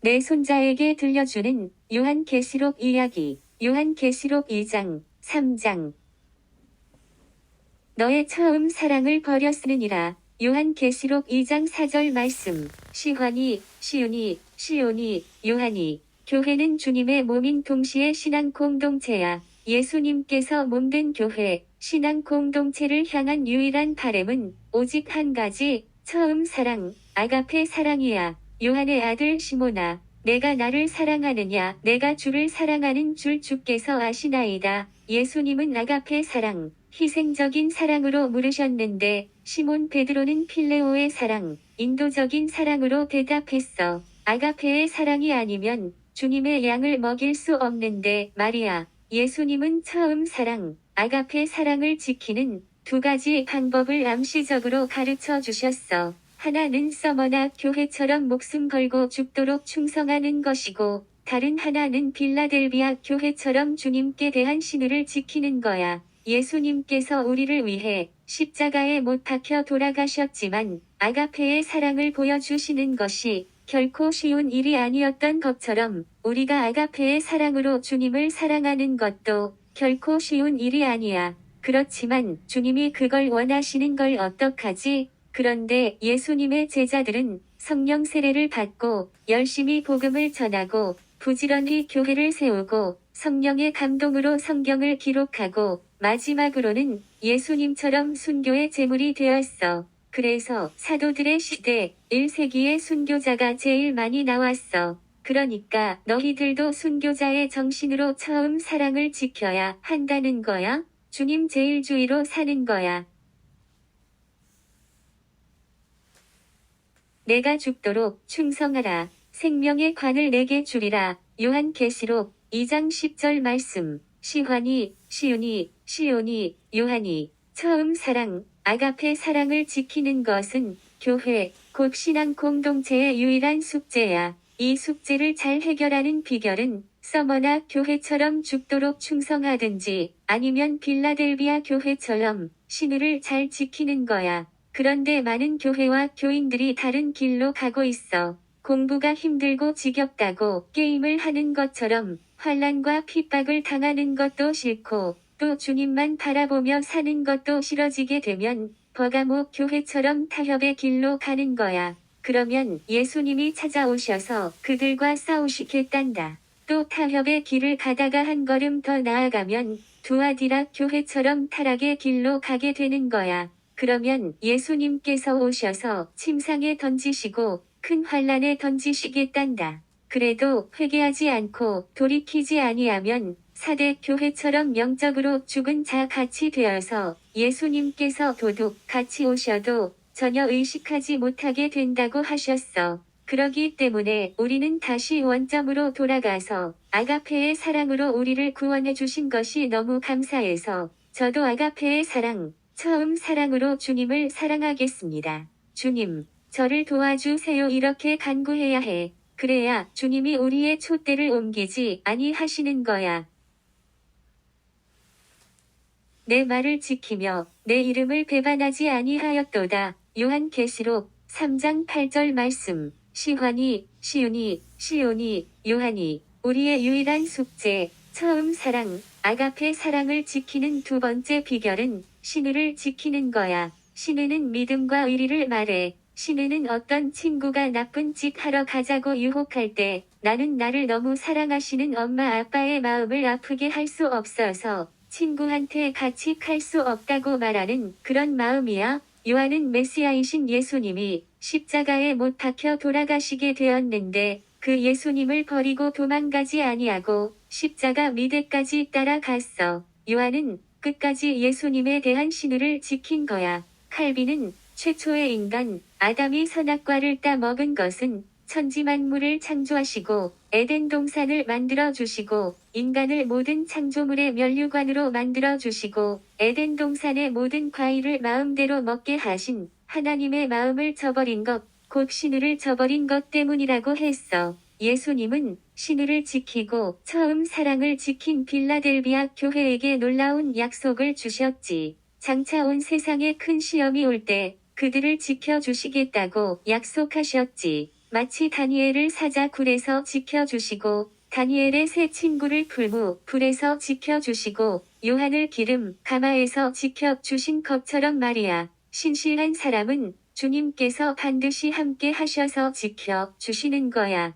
내 손자에게 들려주는 요한계시록 이야기. 요한계시록 2장, 3장. 너의 처음 사랑을 버렸으느니라. 요한계시록 2장 4절 말씀. 시환이, 시온이, 시온이, 요한이. 교회는 주님의 몸인 동시에 신앙 공동체야. 예수님께서 몸된 교회, 신앙 공동체를 향한 유일한 바램은 오직 한 가지, 처음 사랑, 아가페 사랑이야. 요한의 아들 시몬아, 내가 나를 사랑하느냐? 내가 주를 사랑하는 줄 주께서 아시나이다. 예수님은 아가페 사랑, 희생적인 사랑으로 물으셨는데 시몬 베드로는 필레오의 사랑, 인도적인 사랑으로 대답했어. 아가페의 사랑이 아니면 주님의 양을 먹일 수 없는데 말이야. 예수님은 처음 사랑, 아가페 사랑을 지키는 두 가지 방법을 암시적으로 가르쳐 주셨어. 하나는 서머나 교회처럼 목숨 걸고 죽도록 충성하는 것이고, 다른 하나는 빌라델비아 교회처럼 주님께 대한 신의를 지키는 거야. 예수님께서 우리를 위해 십자가에 못 박혀 돌아가셨지만 아가페의 사랑을 보여주시는 것이 결코 쉬운 일이 아니었던 것처럼 우리가 아가페의 사랑으로 주님을 사랑하는 것도 결코 쉬운 일이 아니야. 그렇지만 주님이 그걸 원하시는 걸 어떡하지? 그런데 예수님의 제자들은 성령 세례를 받고 열심히 복음을 전하고 부지런히 교회를 세우고 성령의 감동으로 성경을 기록하고 마지막으로는 예수님처럼 순교의 제물이 되었어. 그래서 사도들의 시대 1세기의 순교자가 제일 많이 나왔어. 그러니까 너희들도 순교자의 정신으로 처음 사랑을 지켜야 한다는 거야. 주님 제일주의로 사는 거야. 내가 죽도록 충성하라. 생명의 관을 내게 주리라. 요한계시록 2장 10절 말씀. 시환이, 시온이, 시온이, 요한이. 처음 사랑, 아가페 사랑을 지키는 것은 교회, 곧 신앙 공동체의 유일한 숙제야. 이 숙제를 잘 해결하는 비결은 서머나 교회처럼 죽도록 충성하든지 아니면 빌라델비아 교회처럼 신의를 잘 지키는 거야. 그런데 많은 교회와 교인들이 다른 길로 가고 있어. 공부가 힘들고 지겹다고 게임을 하는 것처럼 환난과 핍박을 당하는 것도 싫고 또 주님만 바라보며 사는 것도 싫어지게 되면 버가모 교회처럼 타협의 길로 가는 거야. 그러면 예수님이 찾아오셔서 그들과 싸우시겠단다. 또 타협의 길을 가다가 한 걸음 더 나아가면 두아디라 교회처럼 타락의 길로 가게 되는 거야. 그러면 예수님께서 오셔서 침상에 던지시고 큰 환란에 던지시겠단다. 그래도 회개하지 않고 돌이키지 아니하면 사대 교회처럼 영적으로 죽은 자 같이 되어서 예수님께서 도둑 같이 오셔도 전혀 의식하지 못하게 된다고 하셨어. 그러기 때문에 우리는 다시 원점으로 돌아가서 아가페의 사랑으로 우리를 구원해 주신 것이 너무 감사해서 저도 아가페의 사랑, 처음 사랑으로 주님을 사랑하겠습니다. 주님, 저를 도와주세요. 이렇게 간구해야 해. 그래야 주님이 우리의 촛대를 옮기지 아니하시는 거야. 내 말을 지키며 내 이름을 배반하지 아니하였도다. 요한계시록 3장 8절 말씀. 시환이, 시온이, 시온이, 요한이. 우리의 유일한 숙제, 처음 사랑, 아가페 사랑을 지키는 두 번째 비결은 신의를 지키는 거야. 신의는 믿음과 의리를 말해. 신의는 어떤 친구가 나쁜 짓 하러 가자고 유혹할 때 나는 나를 너무 사랑하시는 엄마 아빠의 마음을 아프게 할 수 없어서 친구한테 같이 갈 수 없다고 말하는 그런 마음이야. 요한은 메시아이신 예수님이 십자가에 못 박혀 돌아가시게 되었는데 그 예수님을 버리고 도망가지 아니하고 십자가 미대까지 따라갔어. 요한은 끝까지 예수님에 대한 신의를 지킨 거야. 칼빈은 최초의 인간 아담이 선악과를 따 먹은 것은 천지만물을 창조하시고 에덴 동산을 만들어 주시고 인간을 모든 창조물의 면류관으로 만들어 주시고 에덴 동산의 모든 과일을 마음대로 먹게 하신 하나님의 마음을 저버린 것, 곧 신의를 저버린 것 때문이라고 했어. 예수님은 신의를 지키고 처음 사랑을 지킨 빌라델비아 교회에게 놀라운 약속을 주셨지. 장차 온 세상에 큰 시험이 올 때 그들을 지켜주시겠다고 약속하셨지. 마치 다니엘을 사자굴에서 지켜주시고 다니엘의 세 친구를 불에서 지켜주시고 요한을 기름 가마에서 지켜주신 것처럼 말이야. 신실한 사람은 주님께서 반드시 함께 하셔서 지켜주시는 거야.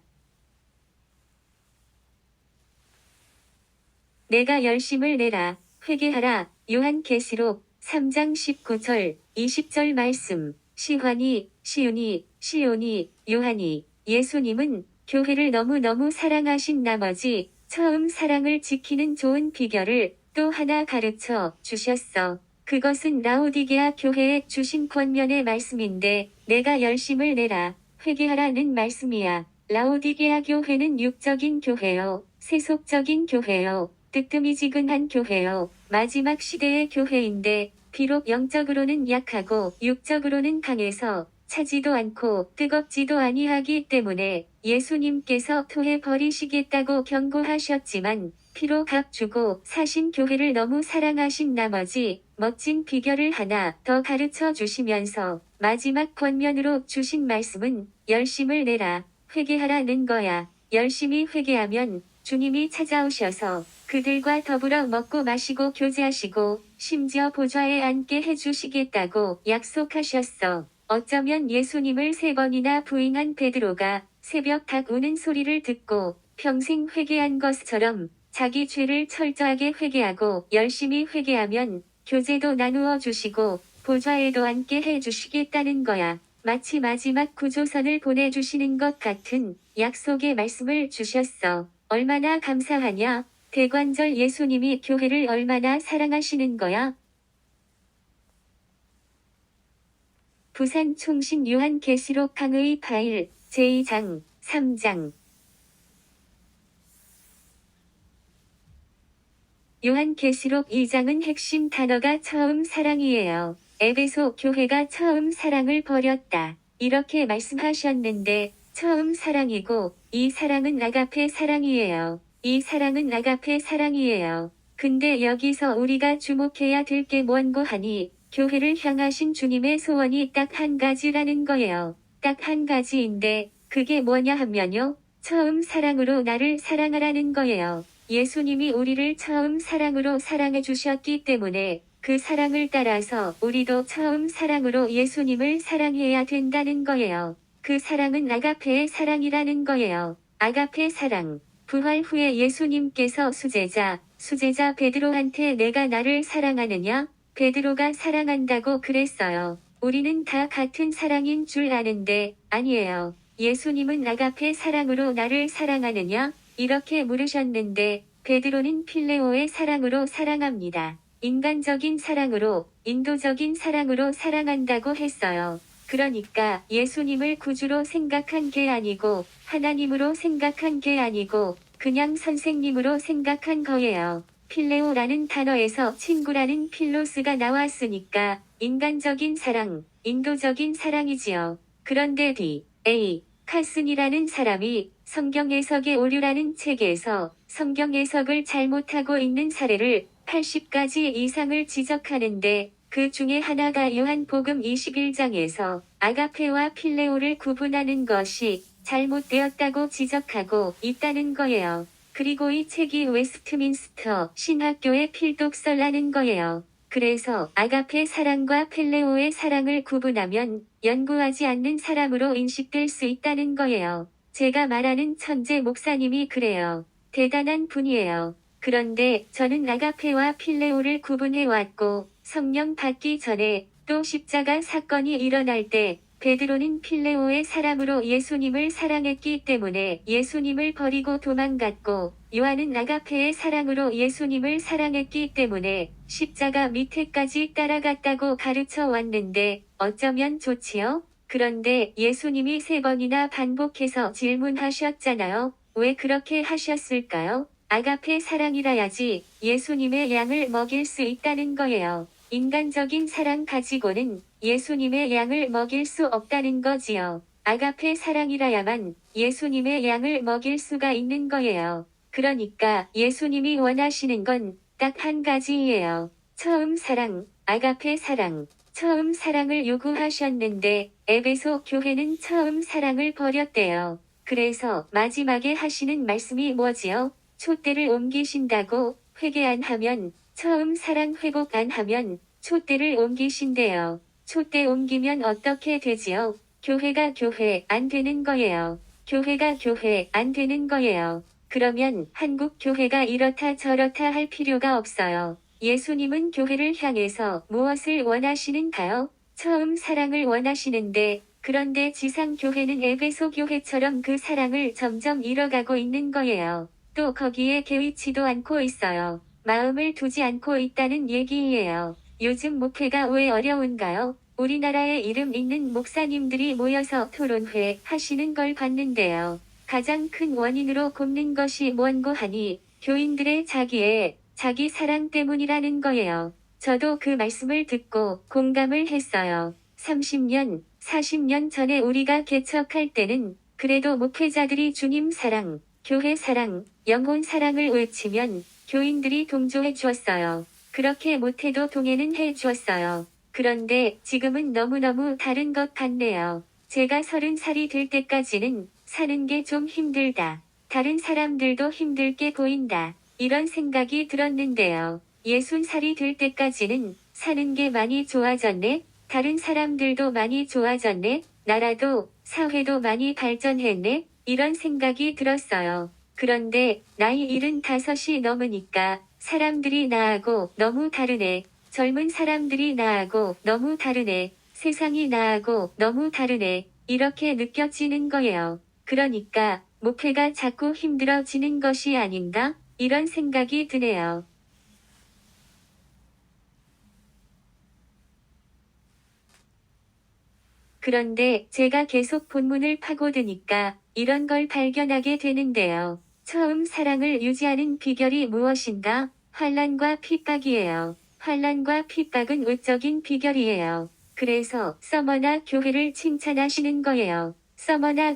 내가 열심을 내라. 회개하라. 요한계시록 3장 19절, 20절 말씀. 시환이, 시온이, 요한이. 예수님은 교회를 너무너무 사랑하신 나머지 처음 사랑을 지키는 좋은 비결을 또 하나 가르쳐 주셨어. 그것은 라오디게아 교회에 주신 권면의 말씀인데 내가 열심을 내라. 회개하라는 말씀이야. 라오디게아 교회는 육적인 교회요. 세속적인 교회요. 뜨뜨미지근한 교회요. 마지막 시대의 교회인데 비록 영적으로는 약하고 육적으로는 강해서 차지도 않고 뜨겁지도 아니하기 때문에 예수님께서 토해 버리시겠다고 경고하셨지만 피로 값 주고 사신 교회를 너무 사랑하신 나머지 멋진 비결을 하나 더 가르쳐 주시면서 마지막 권면으로 주신 말씀은 열심을 내라. 회개하라는 거야. 열심히 회개하면 주님이 찾아오셔서 그들과 더불어 먹고 마시고 교제하시고 심지어 보좌에 앉게 해주시겠다고 약속하셨어. 어쩌면 예수님을 3번이나 부인한 베드로가 새벽 닭 우는 소리를 듣고 평생 회개한 것처럼 자기 죄를 철저하게 회개하고 열심히 회개하면 교제도 나누어 주시고 보좌에도 앉게 해주시겠다는 거야. 마치 마지막 구조선을 보내주시는 것 같은 약속의 말씀을 주셨어. 얼마나 감사하냐? 대관절 예수님이 교회를 얼마나 사랑하시는 거야? 부산 총신 요한계시록 강의 파일 제2장 3장 요한계시록 2장은 핵심 단어가 처음 사랑이에요. 에베소 교회가 처음 사랑을 버렸다. 이렇게 말씀하셨는데 처음 사랑이고 이 사랑은 아가페 사랑이에요. 이 사랑은 아가페 사랑이에요. 근데 여기서 우리가 주목해야 될 게 뭔고 하니 교회를 향하신 주님의 소원이 딱 한 가지라는 거예요. 딱 한 가지인데 그게 뭐냐 하면요. 처음 사랑으로 나를 사랑하라는 거예요. 예수님이 우리를 처음 사랑으로 사랑해 주셨기 때문에 그 사랑을 따라서 우리도 처음 사랑으로 예수님을 사랑해야 된다는 거예요. 그 사랑은 아가페의 사랑이라는 거예요. 아가페 사랑. 부활 후에 예수님께서 수제자 베드로한테 내가 나를 사랑하느냐? 베드로가 사랑한다고 그랬어요. 우리는 다 같은 사랑인 줄 아는데 아니에요. 예수님은 아가페 사랑으로 나를 사랑하느냐? 이렇게 물으셨는데 베드로는 필레오의 사랑으로 사랑합니다. 인간적인 사랑으로, 인도적인 사랑으로 사랑한다고 했어요. 그러니까 예수님을 구주로 생각한 게 아니고 하나님으로 생각한 게 아니고 그냥 선생님으로 생각한 거예요. 필레오라는 단어에서 친구라는 필로스가 나왔으니까 인간적인 사랑, 인도적인 사랑이지요. 그런데 D.A. 칼슨이라는 사람이 성경 해석의 오류라는 책에서 성경 해석을 잘못하고 있는 사례를 80가지 이상을 지적하는데 그 중에 하나가 요한복음 21장에서 아가페와 필레오를 구분하는 것이 잘못되었다고 지적하고 있다는 거예요. 그리고 이 책이 웨스트민스터 신학교의 필독서라는 거예요. 그래서 아가페 사랑과 필레오의 사랑을 구분하면 연구하지 않는 사람으로 인식될 수 있다는 거예요. 제가 말하는 천재 목사님이 그래요. 대단한 분이에요. 그런데 저는 아가페와 필레오를 구분해왔고 성령 받기 전에 또 십자가 사건이 일어날 때 베드로는 필레오의 사랑으로 예수님을 사랑했기 때문에 예수님을 버리고 도망갔고 요한은 아가페의 사랑으로 예수님을 사랑했기 때문에 십자가 밑에까지 따라갔다고 가르쳐 왔는데 어쩌면 좋지요? 그런데 예수님이 3번이나 반복해서 질문하셨잖아요. 왜 그렇게 하셨을까요? 아가페 사랑이라야지 예수님의 양을 먹일 수 있다는 거예요. 인간적인 사랑 가지고는 예수님의 양을 먹일 수 없다는 거지요. 아가페 사랑이라야만 예수님의 양을 먹일 수가 있는 거예요. 그러니까 예수님이 원하시는 건 딱 한 가지예요. 처음 사랑, 아가페 사랑. 처음 사랑을 요구하셨는데 에베소 교회는 처음 사랑을 버렸대요. 그래서 마지막에 하시는 말씀이 뭐지요? 촛대를 옮기신다고. 회개 안 하면, 처음 사랑 회복 안 하면 촛대를 옮기신대요. 촛대 옮기면 어떻게 되지요? 교회가 교회 안 되는 거예요. 교회가 교회 안 되는 거예요. 그러면 한국 교회가 이렇다 저렇다 할 필요가 없어요. 예수님은 교회를 향해서 무엇을 원하시는가요? 처음 사랑을 원하시는데, 그런데 지상 교회는 에베소 교회처럼 그 사랑을 점점 잃어가고 있는 거예요. 또 거기에 개의치도 않고 있어요. 마음을 두지 않고 있다는 얘기예요. 요즘 목회가 왜 어려운가요? 우리나라에 이름 있는 목사님들이 모여서 토론회 하시는 걸 봤는데요. 가장 큰 원인으로 꼽는 것이 뭔고 하니 교인들의 자기 사랑 때문이라는 거예요. 저도 그 말씀을 듣고 공감을 했어요. 30년, 40년 전에 우리가 개척할 때는 그래도 목회자들이 주님 사랑, 교회 사랑, 영혼 사랑을 외치면 교인들이 동조해 주었어요. 그렇게 못해도 동의는 해 주었어요. 그런데 지금은 너무너무 다른 것 같네요. 제가 30살이 될 때까지는 사는 게 좀 힘들다. 다른 사람들도 힘들게 보인다. 이런 생각이 들었는데요. 60살이 될 때까지는 사는 게 많이 좋아졌네. 다른 사람들도 많이 좋아졌네. 나라도 사회도 많이 발전했네. 이런 생각이 들었어요. 그런데 나이 75이 넘으니까 사람들이 나하고 너무 다르네. 젊은 사람들이 나하고 너무 다르네. 세상이 나하고 너무 다르네. 이렇게 느껴지는 거예요. 그러니까 목회가 자꾸 힘들어지는 것이 아닌가? 이런 생각이 드네요. 그런데 제가 계속 본문을 파고드니까 이런 걸 발견하게 되는데요. 처음 사랑을 유지하는 비결이 무엇인가? 환난과 핍박이에요. 환난과 핍박은 외적인 비결이에요. 그래서 서머나 교회를 칭찬하시는 거예요. 서머나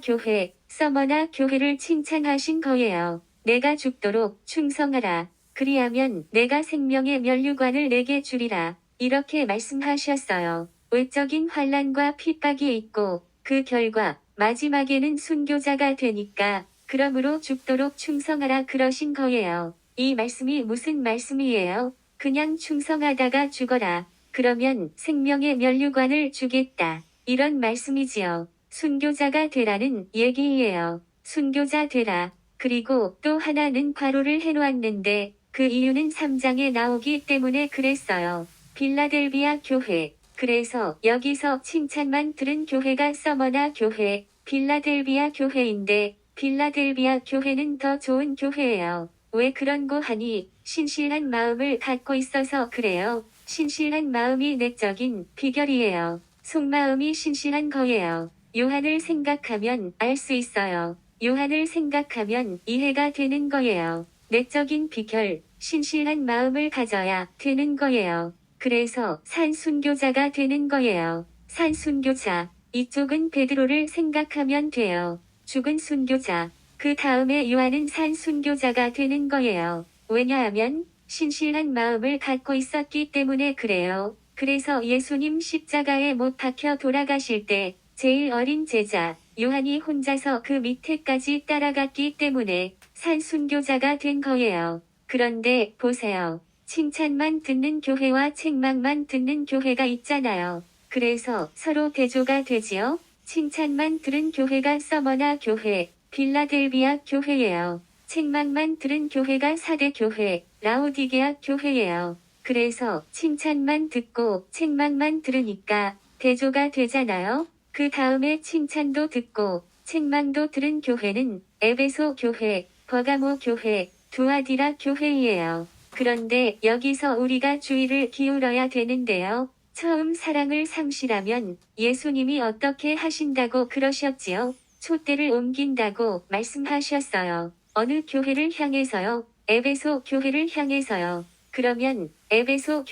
교회를 칭찬하신 거예요. 내가 죽도록 충성하라. 그리하면 내가 생명의 면류관을 내게 주리라. 이렇게 말씀하셨어요. 외적인 환난과 핍박이 있고 그 결과 마지막에는 순교자가 되니까 그러므로 죽도록 충성하라 그러신 거예요. 이 말씀이 무슨 말씀이에요? 그냥 충성하다가 죽어라. 그러면 생명의 면류관을 주겠다. 이런 말씀이지요. 순교자가 되라는 얘기예요. 순교자 되라. 그리고 또 하나는 괄호를 해놓았는데 그 이유는 3장에 나오기 때문에 그랬어요. 빌라델비아 교회. 그래서 여기서 칭찬만 들은 교회가 서머나 교회, 빌라델비아 교회인데 빌라델비아 교회는 더 좋은 교회예요. 왜 그런고 하니 신실한 마음을 갖고 있어서 그래요. 신실한 마음이 내적인 비결이에요. 속마음이 신실한 거예요. 요한을 생각하면 알 수 있어요. 요한을 생각하면 이해가 되는 거예요. 내적인 비결, 신실한 마음을 가져야 되는 거예요. 그래서 산순교자가 되는 거예요. 산순교자. 이쪽은 베드로를 생각하면 돼요. 죽은 순교자. 그 다음에 요한은 산순교자가 되는 거예요. 왜냐하면 신실한 마음을 갖고 있었기 때문에 그래요. 그래서 예수님 십자가에 못 박혀 돌아가실 때 제일 어린 제자 요한이 혼자서 그 밑에까지 따라갔기 때문에 산순교자가 된 거예요. 그런데 보세요. 칭찬만 듣는 교회와 책망만 듣는 교회가 있잖아요. 그래서 서로 대조가 되지요. 칭찬만 들은 교회가 서머나 교회, 빌라델비아 교회예요. 책망만 들은 교회가 사대 교회, 라오디게아 교회예요. 그래서 칭찬만 듣고 책망만 들으니까 대조가 되잖아요. 그 다음에 칭찬도 듣고 책망도 들은 교회는 에베소 교회, 버가모 교회, 두아디라 교회이에요. 그런데 여기서 우리가 주의를 기울여야 되는데요. 처음 사랑을 상실하면 예수님이 어떻게 하신다고 그러셨지요? 촛대를 옮긴다고 말씀하셨어요. 어느 교회를 향해서요? 에베소 교회를 향해서요. 그러면 에베소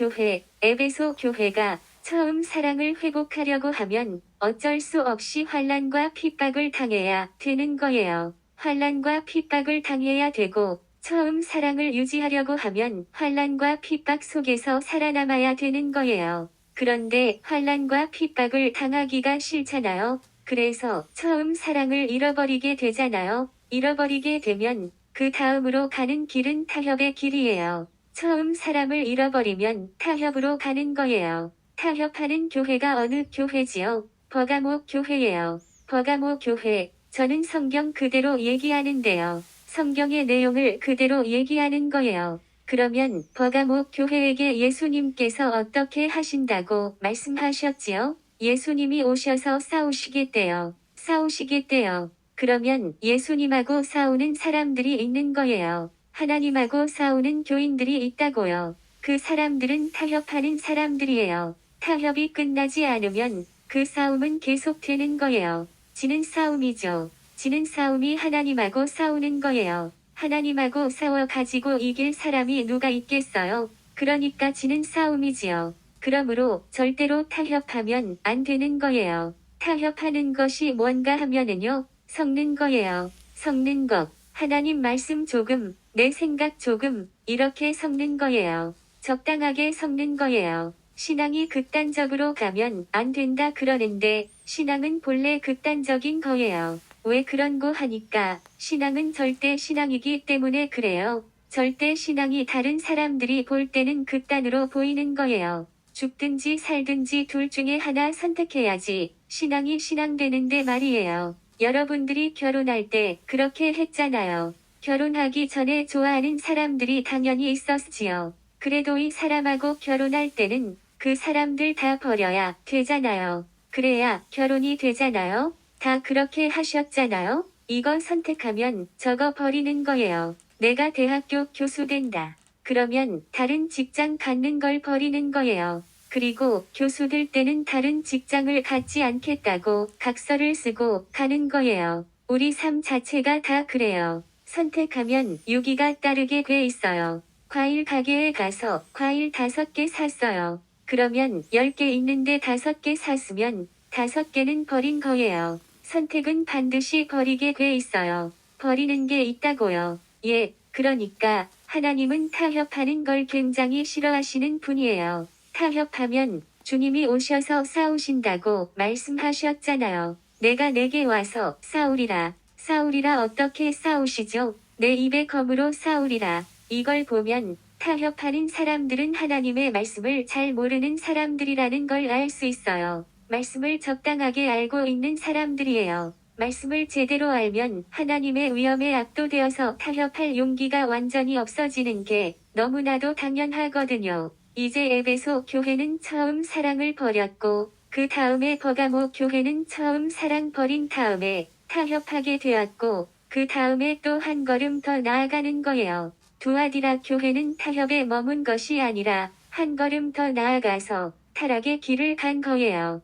교회가 처음 사랑을 회복하려고 하면 어쩔 수 없이 환난과 핍박을 당해야 되는 거예요. 환난과 핍박을 당해야 되고 처음 사랑을 유지하려고 하면 환난과 핍박 속에서 살아남아야 되는 거예요. 그런데 환난과 핍박을 당하기가 싫잖아요. 그래서 처음 사랑을 잃어버리게 되잖아요. 잃어버리게 되면 그 다음으로 가는 길은 타협의 길이에요. 처음 사람을 잃어버리면 타협으로 가는 거예요. 타협하는 교회가 어느 교회지요? 버가모 교회예요. 버가모 교회. 저는 성경 그대로 얘기하는데요. 성경의 내용을 그대로 얘기하는 거예요. 그러면 버가모 교회에게 예수님께서 어떻게 하신다고 말씀하셨지요? 예수님이 오셔서 싸우시겠대요. 싸우시겠대요. 그러면 예수님하고 싸우는 사람들이 있는 거예요. 하나님하고 싸우는 교인들이 있다고요. 그 사람들은 타협하는 사람들이에요. 타협이 끝나지 않으면 그 싸움은 계속되는 거예요. 지는 싸움이죠. 지는 싸움이 하나님하고 싸우는 거예요. 하나님하고 싸워 가지고 이길 사람이 누가 있겠어요? 그러니까 지는 싸움이지요. 그러므로 절대로 타협하면 안 되는 거예요. 타협하는 것이 뭔가 하면은요, 섞는 거예요. 섞는 것. 하나님 말씀 조금, 내 생각 조금, 이렇게 섞는 거예요. 적당하게 섞는 거예요. 신앙이 극단적으로 가면 안 된다 그러는데, 신앙은 본래 극단적인 거예요. 왜 그런 거 하니까, 신앙은 절대 신앙이기 때문에 그래요. 절대 신앙이 다른 사람들이 볼 때는 극단으로 보이는 거예요. 죽든지 살든지 둘 중에 하나 선택해야지 신앙이 신앙되는데 말이에요. 여러분들이 결혼할 때 그렇게 했잖아요. 결혼하기 전에 좋아하는 사람들이 당연히 있었지요. 그래도 이 사람하고 결혼할 때는 그 사람들 다 버려야 되잖아요. 그래야 결혼이 되잖아요. 다 그렇게 하셨잖아요. 이거 선택하면 저거 버리는 거예요. 내가 대학교 교수 된다. 그러면 다른 직장 갖는 걸 버리는 거예요. 그리고 교수 될 때는 다른 직장을 갖지 않겠다고 각서를 쓰고 가는 거예요. 우리 삶 자체가 다 그래요. 선택하면 유기가 따르게 돼 있어요. 과일 가게에 가서 과일 5개 샀어요. 그러면 10개 있는데 5개 샀으면 5개는 버린 거예요. 선택은 반드시 버리게 돼 있어요. 버리는 게 있다고요. 예, 그러니까 하나님은 타협하는 걸 굉장히 싫어하시는 분이에요. 타협하면 주님이 오셔서 싸우신다고 말씀하셨잖아요. 내가 내게 와서 싸우리라. 싸우리라 어떻게 싸우시죠? 내 입의 검으로 싸우리라. 이걸 보면 타협하는 사람들은 하나님의 말씀을 잘 모르는 사람들이라는 걸 알 수 있어요. 말씀을 적당하게 알고 있는 사람들이에요. 말씀을 제대로 알면 하나님의 위엄에 압도되어서 타협할 용기가 완전히 없어지는 게 너무나도 당연하거든요. 이제 에베소 교회는 처음 사랑을 버렸고 그 다음에 버가모 교회는 처음 사랑 버린 다음에 타협하게 되었고 그 다음에 또 한 걸음 더 나아가는 거예요. 두아디라 교회는 타협에 머문 것이 아니라 한 걸음 더 나아가서 타락의 길을 간 거예요.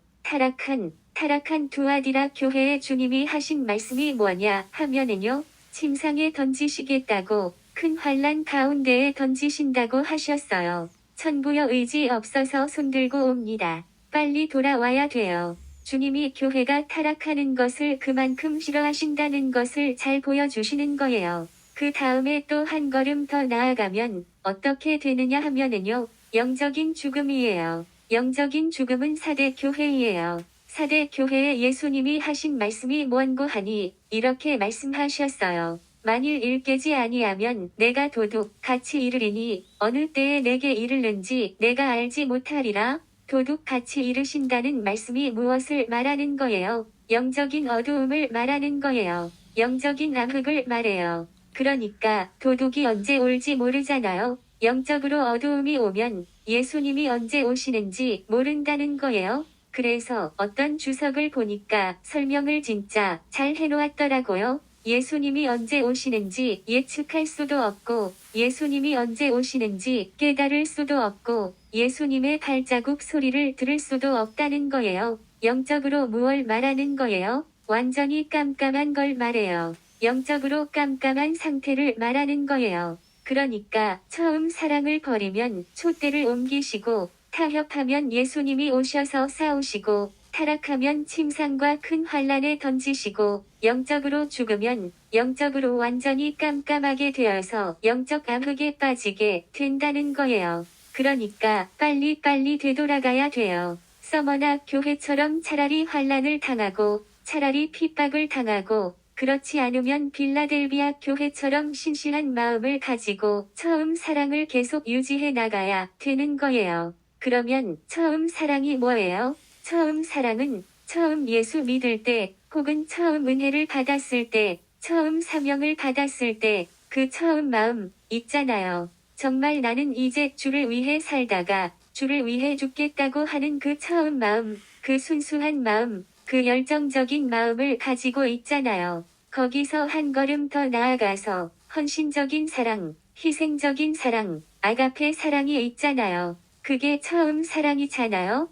타락한 두아디라 교회의 주님이 하신 말씀이 뭐냐 하면은요. 침상에 던지시겠다고 큰 환난 가운데에 던지신다고 하셨어요. 천부여 의지 없어서 손들고 옵니다. 빨리 돌아와야 돼요. 주님이 교회가 타락하는 것을 그만큼 싫어하신다는 것을 잘 보여주시는 거예요. 그 다음에 또 한 걸음 더 나아가면 어떻게 되느냐 하면은요. 영적인 죽음이에요. 영적인 죽음은 사대 교회이에요. 사대 교회에 예수님이 하신 말씀이 뭔고 하니 이렇게 말씀하셨어요. 만일 일깨지 아니하면 내가 도둑 같이 이르리니 어느 때에 내게 이르는지 내가 알지 못하리라. 도둑 같이 이르신다는 말씀이 무엇을 말하는 거예요? 영적인 어두움을 말하는 거예요. 영적인 암흑을 말해요. 그러니까 도둑이 언제 올지 모르잖아요. 영적으로 어두움이 오면 예수님이 언제 오시는지 모른다는 거예요. 그래서 어떤 주석을 보니까 설명을 진짜 잘 해놓았더라고요. 예수님이 언제 오시는지 예측할 수도 없고 예수님이 언제 오시는지 깨달을 수도 없고 예수님의 발자국 소리를 들을 수도 없다는 거예요. 영적으로 무엇을 말하는 거예요? 완전히 깜깜한 걸 말해요. 영적으로 깜깜한 상태를 말하는 거예요. 그러니까 처음 사랑을 버리면 촛대를 옮기시고 타협하면 예수님이 오셔서 싸우시고 타락하면 침상과 큰 환난에 던지시고 영적으로 죽으면 영적으로 완전히 깜깜하게 되어서 영적 암흑에 빠지게 된다는 거예요. 그러니까 빨리빨리 되돌아가야 돼요. 서머나 교회처럼 차라리 환란을 당하고 차라리 핍박을 당하고 그렇지 않으면 빌라델비아 교회처럼 신실한 마음을 가지고 처음 사랑을 계속 유지해 나가야 되는 거예요. 그러면 처음 사랑이 뭐예요? 처음 사랑은 처음 예수 믿을 때 혹은 처음 은혜를 받았을 때 처음 사명을 받았을 때 그 처음 마음 있잖아요. 정말 나는 이제 주를 위해 살다가 주를 위해 죽겠다고 하는 그 처음 마음, 그 순수한 마음, 그 열정적인 마음을 가지고 있잖아요. 거기서 한 걸음 더 나아가서 헌신적인 사랑, 희생적인 사랑, 아가페 사랑이 있잖아요. 그게 처음 사랑이잖아요.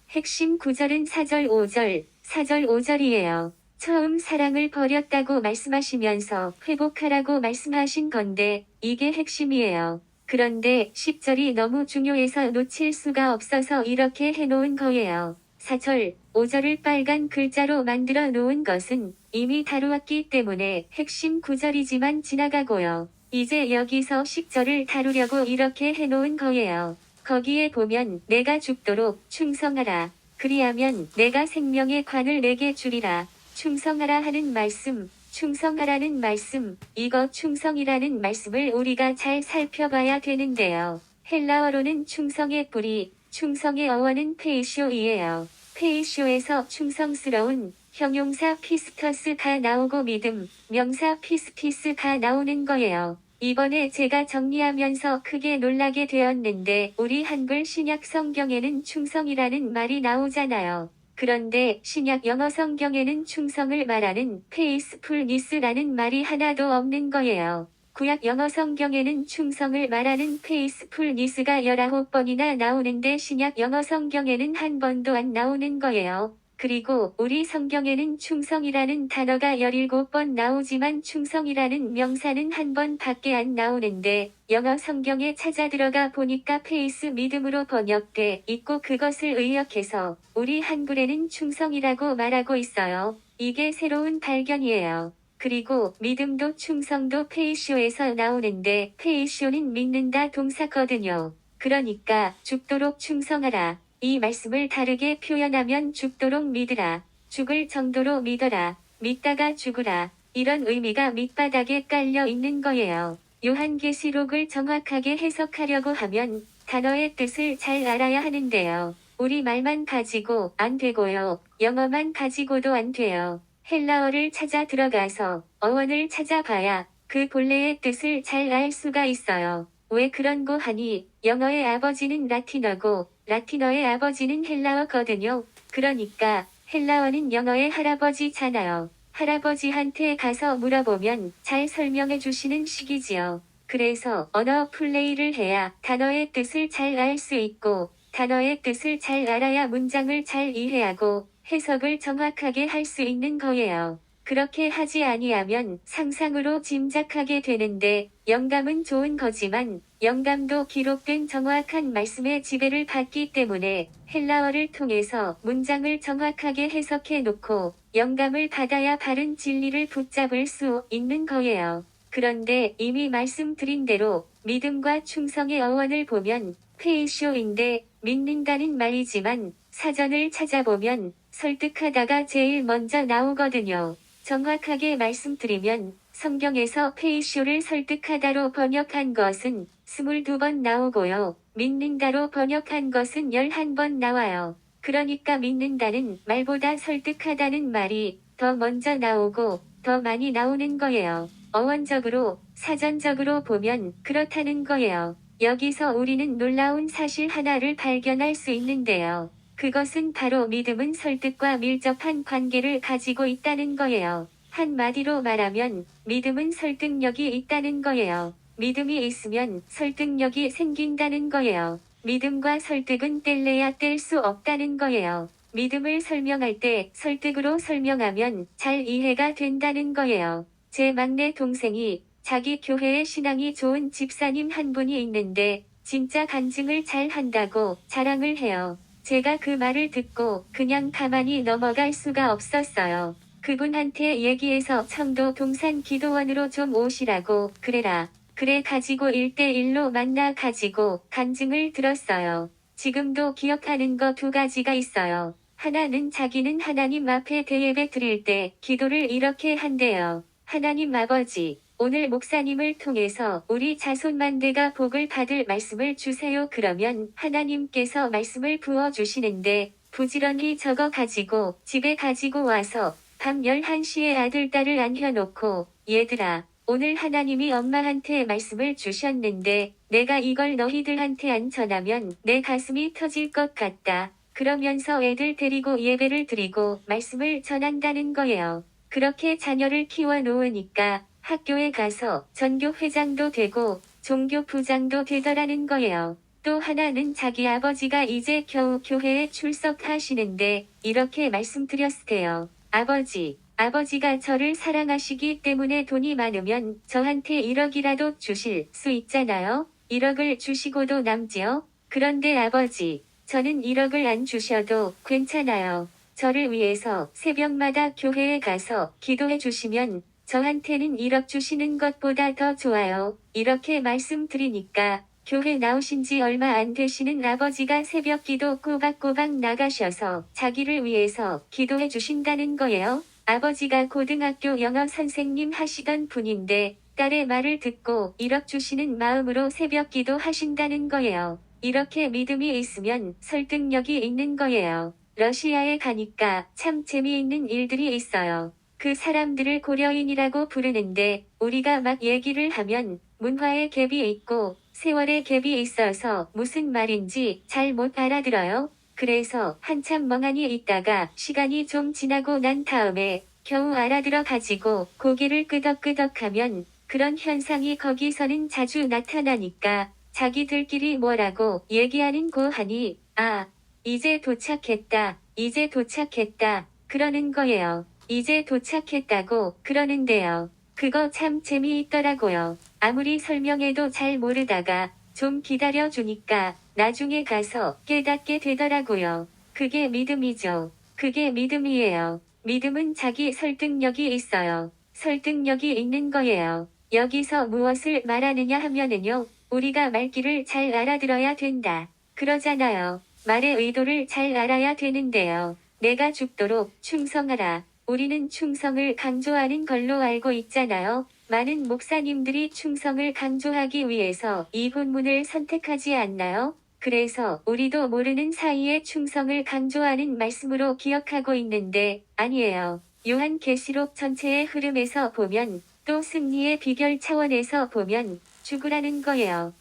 핵심 구절은 4절 5절, 4절 5절이에요. 처음 사랑을 버렸다고 말씀하시면서 회복하라고 말씀하신 건데 이게 핵심이에요. 그런데 10절이 너무 중요해서 놓칠 수가 없어서 이렇게 해놓은 거예요. 4절, 5절을 빨간 글자로 만들어 놓은 것은 이미 다루었기 때문에 핵심 구절이지만 지나가고요. 이제 여기서 10절을 다루려고 이렇게 해놓은 거예요. 거기에 보면 내가 죽도록 충성하라. 그리하면 내가 생명의 관을 내게 주리라. 충성하라 하는 말씀, 충성하라는 말씀, 이거 충성이라는 말씀을 우리가 잘 살펴봐야 되는데요. 헬라어로는 충성의 뿌리, 충성의 어원은 페이쇼이에요. 페이쇼에서 충성스러운 형용사 피스터스가 나오고 믿음, 명사 피스피스가 나오는 거예요. 이번에 제가 정리하면서 크게 놀라게 되었는데 우리 한글 신약 성경에는 충성이라는 말이 나오잖아요. 그런데 신약 영어 성경에는 충성을 말하는 faithfulness라는 말이 하나도 없는 거예요. 구약 영어 성경에는 충성을 말하는 faithfulness가 19번이나 나오는데 신약 영어 성경에는 한 번도 안 나오는 거예요. 그리고 우리 성경에는 충성이라는 단어가 17번 나오지만 충성이라는 명사는 한 번밖에 안 나오는데 영어 성경에 찾아 들어가 보니까 페이스 믿음으로 번역돼 있고 그것을 의역해서 우리 한글에는 충성이라고 말하고 있어요. 이게 새로운 발견이에요. 그리고 믿음도 충성도 페이쇼에서 나오는데 페이쇼는 믿는다 동사거든요. 그러니까 죽도록 충성하라. 이 말씀을 다르게 표현하면 죽도록 믿으라. 죽을 정도로 믿어라. 믿다가 죽으라. 이런 의미가 밑바닥에 깔려 있는 거예요. 요한계시록을 정확하게 해석하려고 하면 단어의 뜻을 잘 알아야 하는데요. 우리 말만 가지고 안 되고요. 영어만 가지고도 안 돼요. 헬라어를 찾아 들어가서 어원을 찾아봐야 그 본래의 뜻을 잘 알 수가 있어요. 왜 그런고 하니 영어의 아버지는 라틴어고 라틴어의 아버지는 헬라어거든요. 그러니까 헬라어는 영어의 할아버지잖아요. 할아버지한테 가서 물어보면 잘 설명해 주시는 식이지요. 그래서 언어 플레이를 해야 단어의 뜻을 잘 알 수 있고 단어의 뜻을 잘 알아야 문장을 잘 이해하고 해석을 정확하게 할 수 있는 거예요. 그렇게 하지 아니하면 상상으로 짐작하게 되는데 영감은 좋은 거지만 영감도 기록된 정확한 말씀의 지배를 받기 때문에 헬라어를 통해서 문장을 정확하게 해석해 놓고 영감을 받아야 바른 진리를 붙잡을 수 있는 거예요. 그런데 이미 말씀드린 대로 믿음과 충성의 어원을 보면 페이쇼인데 믿는다는 말이지만 사전을 찾아보면 설득하다가 제일 먼저 나오거든요. 정확하게 말씀드리면 성경에서 페이쇼를 설득하다로 번역한 것은 22번 나오고요. 믿는다로 번역한 것은 11번 나와요. 그러니까 믿는다는 말보다 설득하다는 말이 더 먼저 나오고 더 많이 나오는 거예요. 어원적으로, 사전적으로 보면 그렇다는 거예요. 여기서 우리는 놀라운 사실 하나를 발견할 수 있는데요. 그것은 바로 믿음은 설득과 밀접한 관계를 가지고 있다는 거예요. 한마디로 말하면 믿음은 설득력이 있다는 거예요. 믿음이 있으면 설득력이 생긴다는 거예요. 믿음과 설득은 뗄래야 뗄 수 없다는 거예요. 믿음을 설명할 때 설득으로 설명하면 잘 이해가 된다는 거예요. 제 막내 동생이 자기 교회의 신앙이 좋은 집사님 한 분이 있는데 진짜 간증을 잘 한다고 자랑을 해요. 제가 그 말을 듣고 그냥 가만히 넘어갈 수가 없었어요. 그분한테 얘기해서 청도 동산 기도원으로 좀 오시라고 그래라. 그래 가지고 1대1로 만나 가지고 간증을 들었어요. 지금도 기억하는 거 두 가지가 있어요. 하나는 자기는 하나님 앞에 대예배 드릴 때 기도를 이렇게 한대요. 하나님 아버지, 오늘 목사님을 통해서 우리 자손만대가 복을 받을 말씀을 주세요. 그러면 하나님께서 말씀을 부어주시는데 부지런히 적어 가지고 집에 가지고 와서 밤 11시에 아들 딸을 안혀놓고 얘들아, 오늘 하나님이 엄마한테 말씀을 주셨는데 내가 이걸 너희들한테 안 전하면 내 가슴이 터질 것 같다. 그러면서 애들 데리고 예배를 드리고 말씀을 전한다는 거예요. 그렇게 자녀를 키워 놓으니까 학교에 가서 전교회장도 되고 종교부장도 되더라는 거예요. 또 하나는 자기 아버지가 이제 겨우 교회에 출석하시는데 이렇게 말씀드렸대요. 아버지가 저를 사랑하시기 때문에 돈이 많으면 저한테 1억이라도 주실 수 있잖아요. 1억을 주시고도 남지요. 그런데 아버지, 저는 1억을 안 주셔도 괜찮아요. 저를 위해서 새벽마다 교회에 가서 기도해 주시면 저한테는 1억 주시는 것보다 더 좋아요. 이렇게 말씀드리니까 교회 나오신 지 얼마 안 되시는 아버지가 새벽 기도 꼬박꼬박 나가셔서 자기를 위해서 기도해 주신다는 거예요. 아버지가 고등학교 영어 선생님 하시던 분인데 딸의 말을 듣고 1억 주시는 마음으로 새벽 기도 하신다는 거예요. 이렇게 믿음이 있으면 설득력이 있는 거예요. 러시아에 가니까 참 재미있는 일들이 있어요. 그 사람들을 고려인이라고 부르는데 우리가 막 얘기를 하면 문화의 갭이 있고 세월의 갭이 있어서 무슨 말인지 잘 못 알아들어요. 그래서 한참 멍하니 있다가 시간이 좀 지나고 난 다음에 겨우 알아들어 가지고 고개를 끄덕끄덕하면 그런 현상이 거기서는 자주 나타나니까 자기들끼리 뭐라고 얘기하는 고 하니 이제 도착했다. 그러는 거예요. 이제 도착했다고 그러는데요. 그거 참 재미있더라고요. 아무리 설명해도 잘 모르다가 좀 기다려 주니까 나중에 가서 깨닫게 되더라고요. 그게 믿음이죠. 그게 믿음이에요. 믿음은 자기 설득력이 있어요. 설득력이 있는 거예요. 여기서 무엇을 말하느냐 하면은요. 우리가 말귀를 잘 알아들어야 된다. 그러잖아요. 말의 의도를 잘 알아야 되는데요. 내가 죽도록 충성하라. 우리는 충성을 강조하는 걸로 알고 있잖아요. 많은 목사님들이 충성을 강조하기 위해서 이 본문을 선택하지 않나요? 그래서 우리도 모르는 사이에 충성을 강조하는 말씀으로 기억하고 있는데 아니에요. 요한계시록 전체의 흐름에서 보면 또 승리의 비결 차원에서 보면 죽으라는 거예요.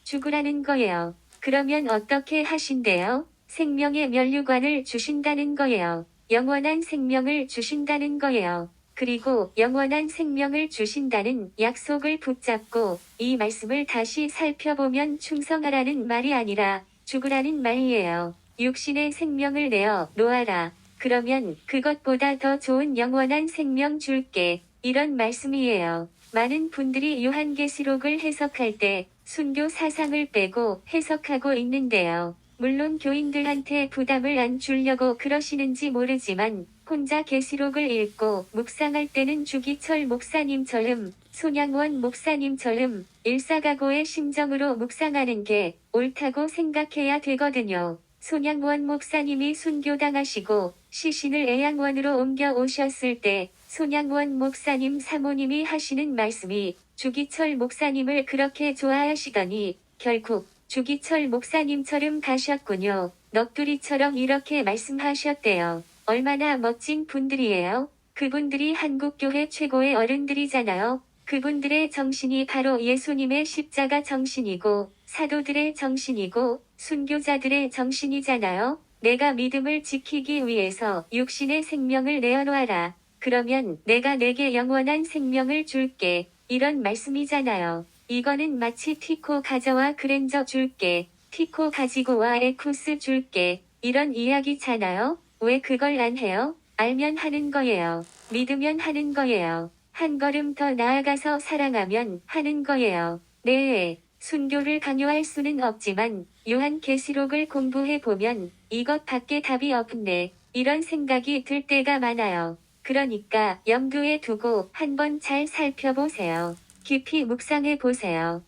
죽으라는 거예요. 그러면 어떻게 하신대요? 생명의 면류관을 주신다는 거예요. 영원한 생명을 주신다는 거예요. 그리고 영원한 생명을 주신다는 약속을 붙잡고 이 말씀을 다시 살펴보면 충성하라는 말이 아니라 죽으라는 말이에요. 육신의 생명을 내어 놓아라. 그러면 그것보다 더 좋은 영원한 생명 줄게. 이런 말씀이에요. 많은 분들이 요한계시록을 해석할 때 순교 사상을 빼고 해석하고 있는데요. 물론 교인들한테 부담을 안 주려고 그러시는지 모르지만 혼자 계시록을 읽고 묵상할 때는 주기철 목사님처럼 손양원 목사님처럼 일사각오의 심정으로 묵상하는 게 옳다고 생각해야 되거든요. 손양원 목사님이 순교당하시고 시신을 애양원으로 옮겨 오셨을 때 손양원 목사님 사모님이 하시는 말씀이 주기철 목사님을 그렇게 좋아하시더니 결국 주기철 목사님처럼 가셨군요. 넋두리처럼 이렇게 말씀하셨대요. 얼마나 멋진 분들이에요. 그분들이 한국교회 최고의 어른들이잖아요. 그분들의 정신이 바로 예수님의 십자가 정신이고 사도들의 정신이고 순교자들의 정신이잖아요. 내가 믿음을 지키기 위해서 육신의 생명을 내어놓아라. 그러면 내가 내게 영원한 생명을 줄게. 이런 말씀이잖아요. 이거는 마치 티코 가져와 그랜저 줄게. 티코 가지고 와 에쿠스 줄게. 이런 이야기잖아요. 왜 그걸 안 해요? 알면 하는 거예요. 믿으면 하는 거예요. 한 걸음 더 나아가서 사랑하면 하는 거예요. 네. 순교를 강요할 수는 없지만 요한계시록을 공부해 보면 이것 밖에 답이 없네. 이런 생각이 들 때가 많아요. 그러니까 염두에 두고 한번 잘 살펴보세요. 깊이 묵상해 보세요.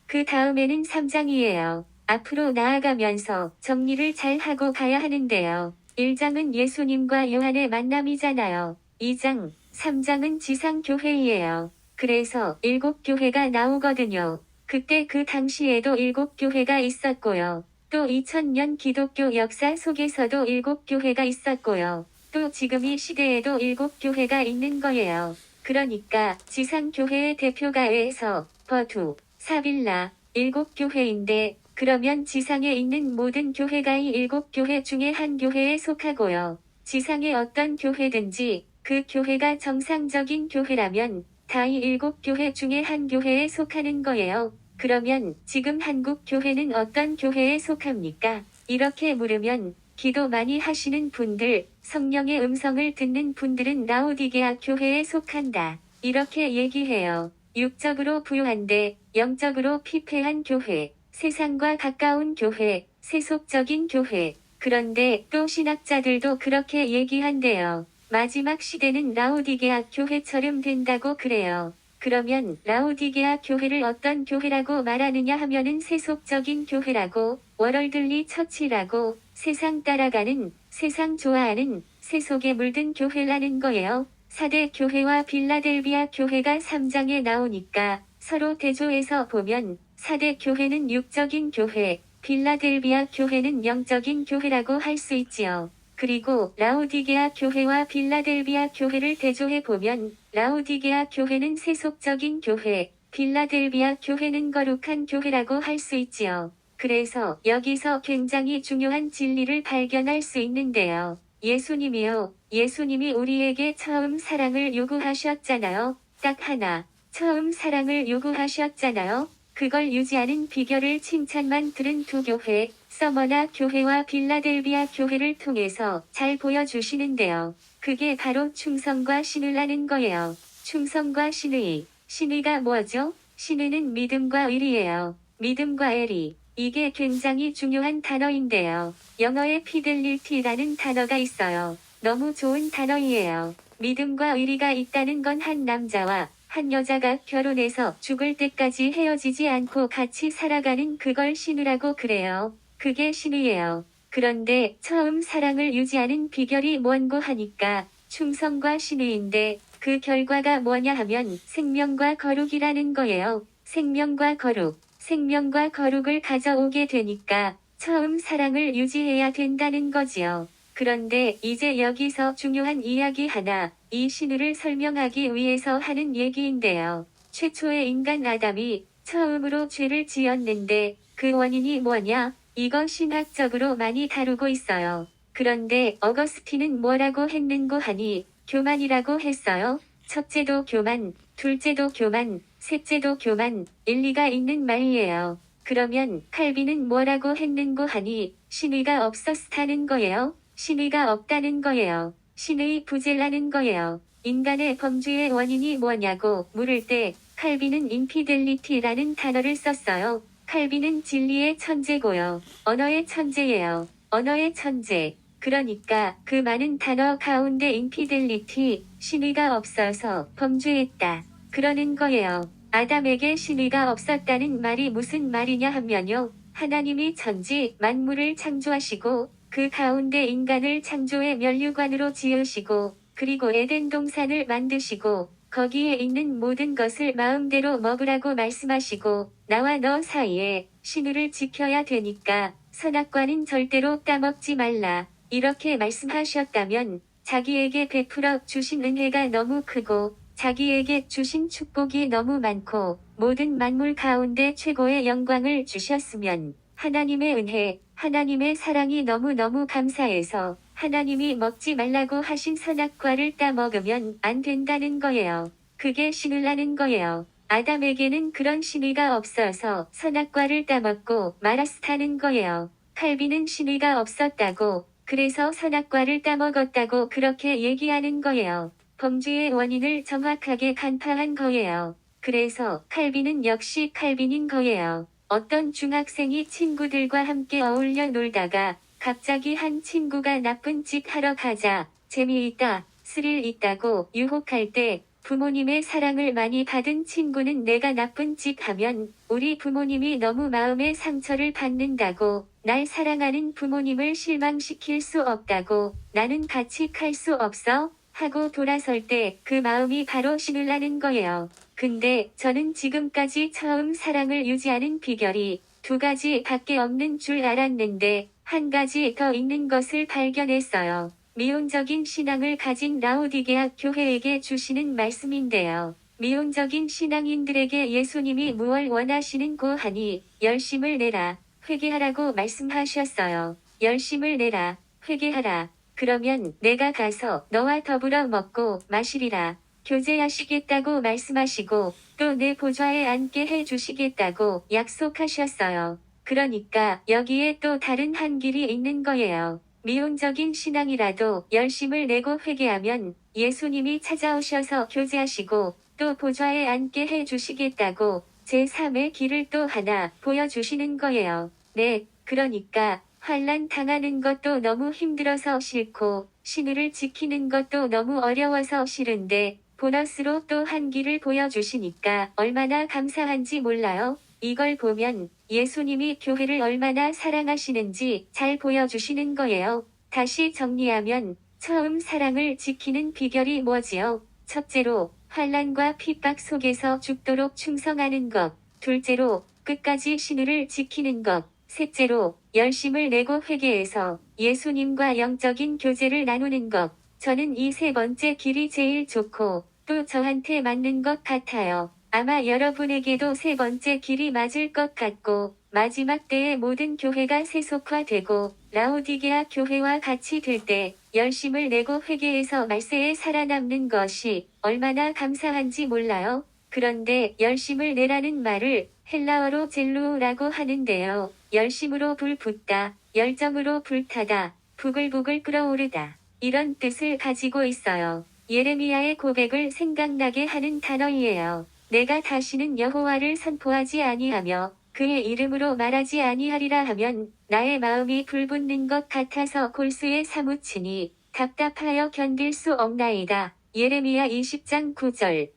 그 다음에는 3장이에요. 앞으로 나아가면서 정리를 잘 하고 가야 하는데요. 1장은 예수님과 요한의 만남이잖아요. 2장, 3장은 지상교회이에요. 그래서 7교회가 나오거든요. 그때 그 당시에도 7교회가 있었고요. 또 2000년 기독교 역사 속에서도 7교회가 있었고요. 또 지금 이 시대에도 7교회가 있는 거예요. 그러니까 지상교회의 대표가에서 버두, 사빌라, 7교회인데 그러면 지상에 있는 모든 교회가 이 7교회 중에 한 교회에 속하고요. 지상의 어떤 교회든지 그 교회가 정상적인 교회라면 다 이 7교회 중에 한 교회에 속하는 거예요. 그러면 지금 한국 교회는 어떤 교회에 속합니까? 이렇게 물으면 기도 많이 하시는 분들, 성령의 음성을 듣는 분들은 라오디게아 교회에 속한다. 이렇게 얘기해요. 육적으로 부유한데 영적으로 피폐한 교회, 세상과 가까운 교회, 세속적인 교회. 그런데 또 신학자들도 그렇게 얘기한대요. 마지막 시대는 라오디게아 교회처럼 된다고 그래요. 그러면 라오디게아 교회를 어떤 교회라고 말하느냐 하면은 세속적인 교회라고, 워럴들리 처치라고, 세상 따라가는, 세상 좋아하는, 세속에 물든 교회라는 거예요. 4대 교회와 빌라델비아 교회가 3장에 나오니까 서로 대조해서 보면 4대 교회는 육적인 교회, 빌라델비아 교회는 영적인 교회라고 할 수 있지요. 그리고 라오디게아 교회와 빌라델비아 교회를 대조해 보면 라오디게아 교회는 세속적인 교회, 빌라델비아 교회는 거룩한 교회라고 할 수 있지요. 그래서 여기서 굉장히 중요한 진리를 발견할 수 있는데요. 예수님이요. 예수님이 우리에게 처음 사랑을 요구하셨잖아요. 딱 하나. 처음 사랑을 요구하셨잖아요. 그걸 유지하는 비결을 칭찬만 들은 두 교회, 서머나 교회와 빌라델비아 교회를 통해서 잘 보여주시는데요. 그게 바로 충성과 신의라는 거예요. 충성과 신의. 신의가 뭐죠? 신의는 믿음과 의리예요. 믿음과 의리. 이게 굉장히 중요한 단어인데요. 영어에 피델리티라는 단어가 있어요. 너무 좋은 단어이에요. 믿음과 의리가 있다는 건 한 남자와 한 여자가 결혼해서 죽을 때까지 헤어지지 않고 같이 살아가는 그걸 신의라고 그래요. 그게 신의예요. 그런데 처음 사랑을 유지하는 비결이 뭔고 하니까 충성과 신의인데 그 결과가 뭐냐 하면 생명과 거룩이라는 거예요. 생명과 거룩. 생명과 거룩을 가져오게 되니까 처음 사랑을 유지해야 된다는 거지요. 그런데 이제 여기서 중요한 이야기 하나, 이 신의를 설명하기 위해서 하는 얘기인데요. 최초의 인간 아담이 처음으로 죄를 지었는데 그 원인이 뭐냐? 이거 신학적으로 많이 다루고 있어요. 그런데 어거스틴은 뭐라고 했는고 하니 교만이라고 했어요. 첫째도 교만, 둘째도 교만, 셋째도 교만, 일리가 있는 말이에요. 그러면 칼빈은 뭐라고 했는고 하니 신의가 없었다는 거예요. 신의가 없다는 거예요. 신의 부재라는 거예요. 인간의 범죄의 원인이 뭐냐고 물을 때 칼빈은 인피델리티라는 단어를 썼어요. 칼빈은 진리의 천재고요. 언어의 천재예요. 언어의 천재. 그러니까 그 많은 단어 가운데 인피델리티, 신의가 없어서 범죄했다. 그러는 거예요. 아담에게 신의가 없었다는 말이 무슨 말이냐 하면요. 하나님이 천지 만물을 창조하시고 그 가운데 인간을 창조의 면류관으로 지으시고 그리고 에덴 동산을 만드시고 거기에 있는 모든 것을 마음대로 먹으라고 말씀하시고 나와 너 사이에 신의를 지켜야 되니까 선악과는 절대로 따먹지 말라. 이렇게 말씀하셨다면 자기에게 베풀어 주신 은혜가 너무 크고 자기에게 주신 축복이 너무 많고 모든 만물 가운데 최고의 영광을 주셨으면 하나님의 은혜, 하나님의 사랑이 너무너무 감사해서 하나님이 먹지 말라고 하신 선악과를 따먹으면 안 된다는 거예요. 그게 신의라는 거예요. 아담에게는 그런 신의가 없어서 선악과를 따먹고 말았다는 거예요. 칼빈은 신의가 없었다고 그래서 선악과를 따먹었다고 그렇게 얘기하는 거예요. 범죄의 원인을 정확하게 간파한 거예요. 그래서 칼빈은 역시 칼빈인 거예요. 어떤 중학생이 친구들과 함께 어울려 놀다가 갑자기 한 친구가 나쁜 짓 하러 가자 재미있다, 스릴 있다고 유혹할 때 부모님의 사랑을 많이 받은 친구는 내가 나쁜 짓 하면 우리 부모님이 너무 마음의 상처를 받는다고, 날 사랑하는 부모님을 실망시킬 수 없다고, 나는 같이 갈 수 없어 하고 돌아설 때 그 마음이 바로 신을라는 거예요. 근데 저는 지금까지 처음 사랑을 유지하는 비결이 두 가지 밖에 없는 줄 알았는데 한 가지 더 있는 것을 발견했어요. 미온적인 신앙을 가진 라오디게아 교회에게 주시는 말씀인데요. 미온적인 신앙인들에게 예수님이 무엇을 원하시는 고하니 열심을 내라, 회개하라고 말씀하셨어요. 열심을 내라, 회개하라. 그러면 내가 가서 너와 더불어 먹고 마시리라. 교제하시겠다고 말씀하시고 또 내 보좌에 앉게 해주시겠다고 약속하셨어요. 그러니까 여기에 또 다른 한 길이 있는 거예요. 미온적인 신앙이라도 열심을 내고 회개하면 예수님이 찾아오셔서 교제하시고 또 보좌에 앉게 해주시겠다고 제3의 길을 또 하나 보여주시는 거예요. 네, 그러니까 환난 당하는 것도 너무 힘들어서 싫고 신의를 지키는 것도 너무 어려워서 싫은데 보너스로 또 한 길을 보여주시니까 얼마나 감사한지 몰라요. 이걸 보면 예수님이 교회를 얼마나 사랑하시는지 잘 보여주시는 거예요. 다시 정리하면 처음 사랑을 지키는 비결이 뭐지요? 첫째로 환난과 핍박 속에서 죽도록 충성하는 것. 둘째로 끝까지 신의를 지키는 것. 셋째로 열심을 내고 회개해서 예수님과 영적인 교제를 나누는 것. 저는 이 세 번째 길이 제일 좋고 또 저한테 맞는 것 같아요. 아마 여러분에게도 세 번째 길이 맞을 것 같고 마지막 때에 모든 교회가 세속화되고 라오디게아 교회와 같이 될 때 열심을 내고 회개해서 말세에 살아남는 것이 얼마나 감사한지 몰라요. 그런데 열심을 내라는 말을 헬라어로 젤루라고 하는데요. 열심으로 불붙다, 열정으로 불타다, 부글부글 끓어오르다. 이런 뜻을 가지고 있어요. 예레미야의 고백을 생각나게 하는 단어이에요. 내가 다시는 여호와를 선포하지 아니하며 그의 이름으로 말하지 아니하리라 하면 나의 마음이 불붙는 것 같아서 골수에 사무치니 답답하여 견딜 수 없나이다. 예레미야 20장 9절.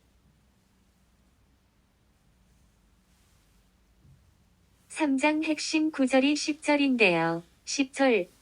3장 핵심 구절이 10절인데요.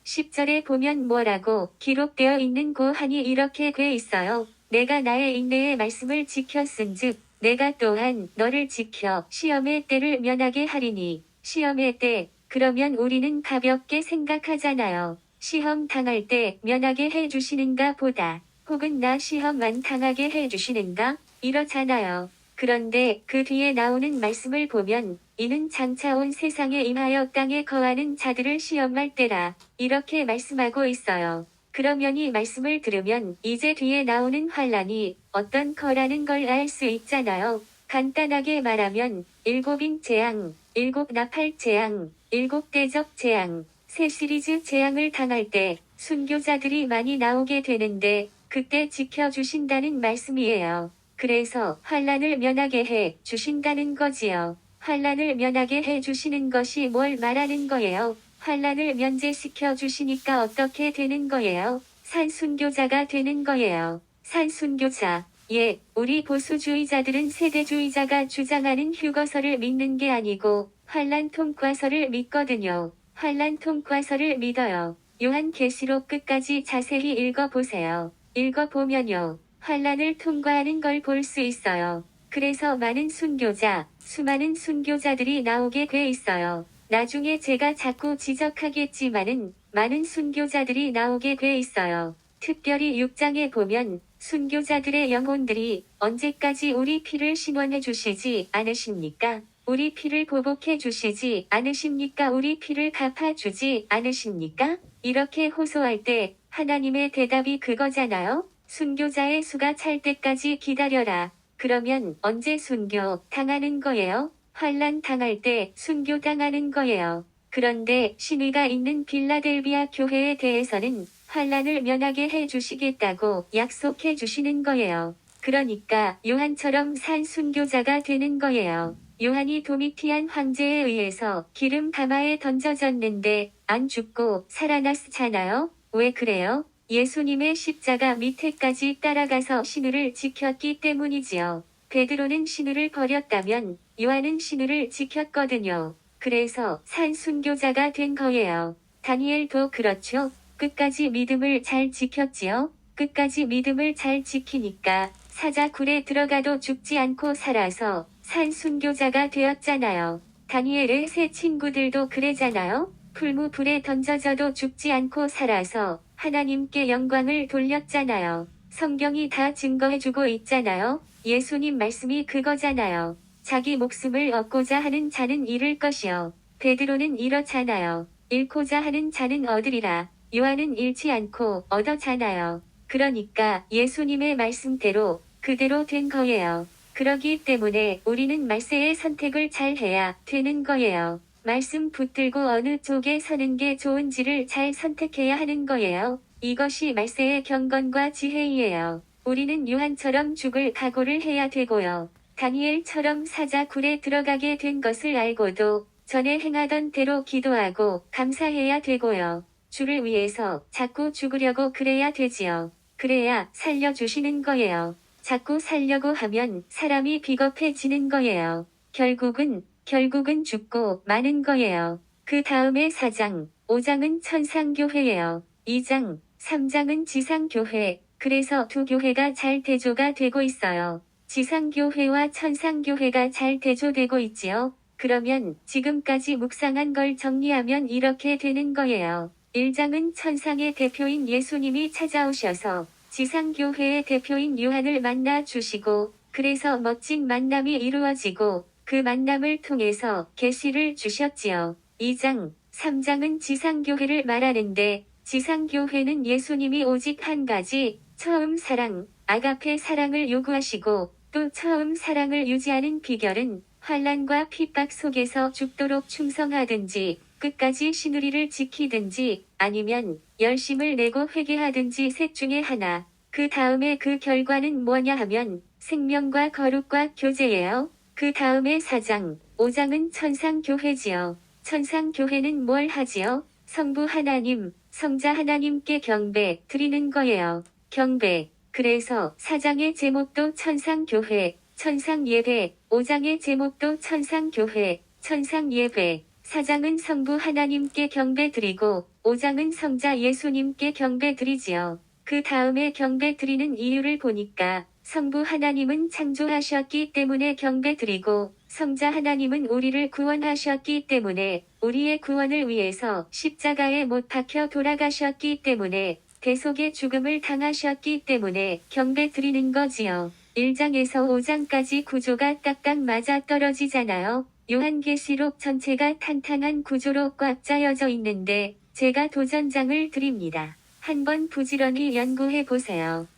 10절에 보면 뭐라고 기록되어 있는 고하니 이렇게 돼 있어요. 내가 나의 인내의 말씀을 지켰은즉 내가 또한 너를 지켜 시험의 때를 면하게 하리니. 시험의 때, 그러면 우리는 가볍게 생각하잖아요. 시험 당할 때 면하게 해주시는가 보다. 혹은 나 시험만 당하게 해주시는가? 이러잖아요. 그런데 그 뒤에 나오는 말씀을 보면 이는 장차 온 세상에 임하여 땅에 거하는 자들을 시험할 때라. 이렇게 말씀하고 있어요. 그러면 이 말씀을 들으면 이제 뒤에 나오는 환란이 어떤 거라는 걸 알 수 있잖아요. 간단하게 말하면 7인 재앙, 7 나팔 재앙, 7 대적 재앙, 새 시리즈 재앙을 당할 때 순교자들이 많이 나오게 되는데 그때 지켜주신다는 말씀이에요. 그래서 환란을 면하게 해 주신다는 거지요. 환란을 면하게 해 주시는 것이 뭘 말하는 거예요? 환란을 면제시켜 주시니까 어떻게 되는 거예요? 산순교자가 되는 거예요. 산순교자. 예, 우리 보수주의자들은 세대주의자가 주장하는 휴거서를 믿는 게 아니고 환란 통과서를 믿거든요. 환란 통과서를 믿어요. 요한계시록 끝까지 자세히 읽어보세요. 읽어보면요. 환란을 통과하는 걸 볼 수 있어요. 그래서 많은 순교자, 수많은 순교자들이 나오게 돼 있어요. 나중에 제가 자꾸 지적하겠지만은 많은 순교자들이 나오게 돼 있어요. 특별히 6장에 보면 순교자들의 영혼들이 언제까지 우리 피를 신원해 주시지 않으십니까? 우리 피를 보복해 주시지 않으십니까? 우리 피를 갚아주지 않으십니까? 이렇게 호소할 때 하나님의 대답이 그거잖아요. 순교자의 수가 찰 때까지 기다려라. 그러면 언제 순교 당하는 거예요? 환란 당할 때 순교 당하는 거예요. 그런데 신의가 있는 빌라델비아 교회에 대해서는 환란을 면하게 해 주시겠다고 약속해 주시는 거예요. 그러니까 요한처럼 산 순교자가 되는 거예요. 요한이 도미티안 황제에 의해서 기름 가마에 던져졌는데 안 죽고 살아났잖아요. 왜 그래요? 예수님의 십자가 밑에까지 따라가서 신우를 지켰기 때문이지요. 베드로는 신우를 버렸다면 요한은 신우를 지켰거든요. 그래서 산 순교자가 된 거예요. 다니엘도 그렇죠. 끝까지 믿음을 잘 지켰지요. 끝까지 믿음을 잘 지키니까 사자굴에 들어가도 죽지 않고 살아서 산 순교자가 되었잖아요. 다니엘의 세 친구들도 그래잖아요. 풀무불에 던져져도 죽지 않고 살아서 하나님께 영광을 돌렸잖아요. 성경이 다 증거해주고 있잖아요. 예수님 말씀이 그거잖아요. 자기 목숨을 얻고자 하는 자는 잃을 것이요. 베드로는 이렇잖아요. 잃고자 하는 자는 얻으리라. 요한은 잃지 않고 얻었잖아요. 그러니까 예수님의 말씀대로 그대로 된 거예요. 그러기 때문에 우리는 말세의 선택을 잘 해야 되는 거예요. 말씀 붙들고 어느 쪽에 서는 게 좋은지를 잘 선택해야 하는 거예요. 이것이 말세의 경건과 지혜이에요. 우리는 요한처럼 죽을 각오를 해야 되고요. 다니엘처럼 사자굴에 들어가게 된 것을 알고도 전에 행하던 대로 기도하고 감사해야 되고요. 주를 위해서 자꾸 죽으려고 그래야 되지요. 그래야 살려주시는 거예요. 자꾸 살려고 하면 사람이 비겁해지는 거예요. 결국은 죽고 마는 거예요. 그 다음에 4장, 5장은 천상교회예요. 2장, 3장은 지상교회. 그래서 두 교회가 잘 대조가 되고 있어요. 지상교회와 천상교회가 잘 대조되고 있지요. 그러면 지금까지 묵상한 걸 정리하면 이렇게 되는 거예요. 1장은 천상의 대표인 예수님이 찾아오셔서 지상교회의 대표인 요한을 만나 주시고 그래서 멋진 만남이 이루어지고 그 만남을 통해서 계시를 주셨지요. 2장, 3장은 지상교회를 말하는데 지상교회는 예수님이 오직 한 가지 처음 사랑, 아가페 사랑을 요구하시고 또 처음 사랑을 유지하는 비결은 환난과 핍박 속에서 죽도록 충성하든지 끝까지 신우리를 지키든지 아니면 열심을 내고 회개하든지 셋 중에 하나. 그 다음에 그 결과는 뭐냐 하면 생명과 거룩과 교제예요. 그 다음에 4장, 5장은 천상교회지요. 천상교회는 뭘 하지요? 성부 하나님, 성자 하나님께 경배 드리는 거예요. 경배. 그래서 4장의 제목도 천상교회, 천상예배, 5장의 제목도 천상교회, 천상예배. 4장은 성부 하나님께 경배 드리고 5장은 성자 예수님께 경배 드리지요. 그 다음에 경배 드리는 이유를 보니까 성부 하나님은 창조하셨기 때문에 경배 드리고 성자 하나님은 우리를 구원하셨기 때문에 우리의 구원을 위해서 십자가에 못 박혀 돌아가셨기 때문에 대속의 죽음을 당하셨기 때문에 경배 드리는 거지요. 1장에서 5장까지 구조가 딱딱 맞아 떨어지잖아요. 요한계시록 전체가 탄탄한 구조로 꽉 짜여져 있는데 제가 도전장을 드립니다. 한번 부지런히 연구해 보세요.